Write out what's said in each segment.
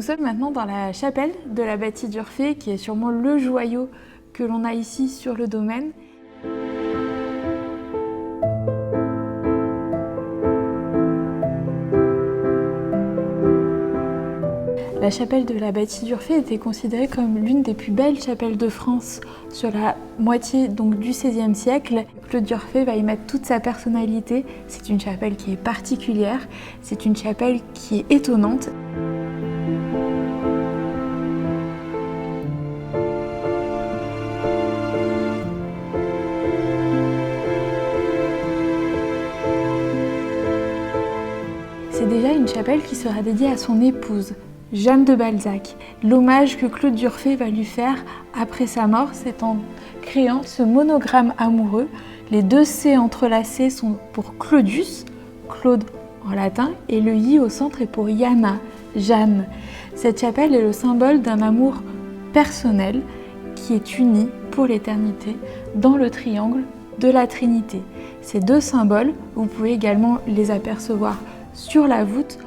Nous sommes maintenant dans la chapelle de la bâtie d'Urfé, qui est sûrement le joyau que l'on a ici sur le domaine. La chapelle de la bâtie d'Urfé était considérée comme l'une des plus belles chapelles de France sur la moitié donc, du XVIe siècle. Claude d'Urfé va y mettre toute sa personnalité. C'est une chapelle qui est particulière, c'est une chapelle qui est étonnante. C'est déjà une chapelle qui sera dédiée à son épouse, Jeanne de Balzac. L'hommage que Claude d'Urfé va lui faire après sa mort, c'est en créant ce monogramme amoureux. Les deux C entrelacés sont pour Claudius, Claude en latin, et le I au centre est pour Iana, Jeanne. Cette chapelle est le symbole d'un amour personnel qui est uni pour l'éternité dans le triangle de la Trinité. Ces deux symboles, vous pouvez également les apercevoir sur la voûte.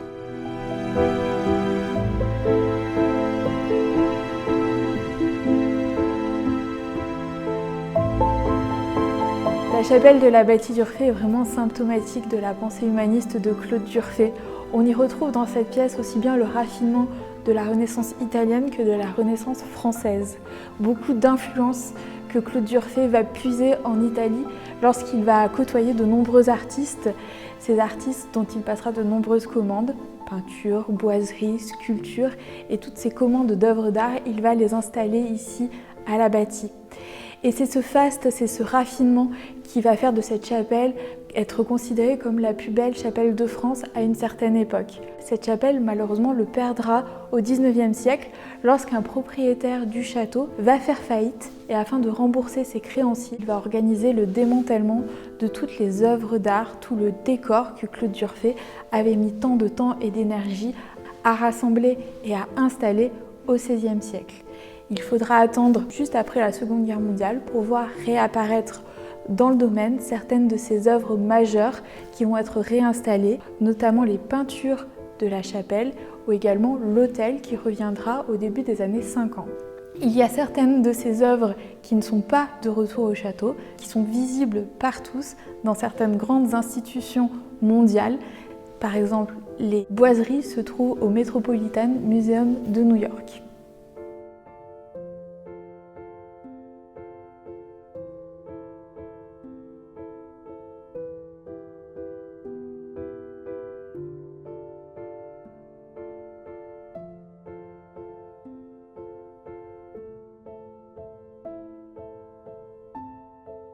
La chapelle de la bâtie d'Urfé est vraiment symptomatique de la pensée humaniste de Claude d'Urfé. On y retrouve dans cette pièce aussi bien le raffinement de la Renaissance italienne que de la Renaissance française. Beaucoup d'influences que Claude d'Urfé va puiser en Italie lorsqu'il va côtoyer de nombreux artistes, ces artistes dont il passera de nombreuses commandes, peinture, boiserie, sculpture, et toutes ces commandes d'œuvres d'art, il va les installer ici à la bâtie. Et c'est ce faste, c'est ce raffinement qui va faire de cette chapelle être considérée comme la plus belle chapelle de France à une certaine époque. Cette chapelle, malheureusement, le perdra au XIXe siècle lorsqu'un propriétaire du château va faire faillite et afin de rembourser ses créanciers, il va organiser le démantèlement de toutes les œuvres d'art, tout le décor que Claude d'Urfé avait mis tant de temps et d'énergie à rassembler et à installer au XVIe siècle. Il faudra attendre juste après la Seconde Guerre mondiale pour voir réapparaître dans le domaine certaines de ces œuvres majeures qui vont être réinstallées, notamment les peintures de la chapelle ou également l'autel qui reviendra au début des années 50. Il y a certaines de ces œuvres qui ne sont pas de retour au château, qui sont visibles par tous dans certaines grandes institutions mondiales. Par exemple, les boiseries se trouvent au Metropolitan Museum de New York.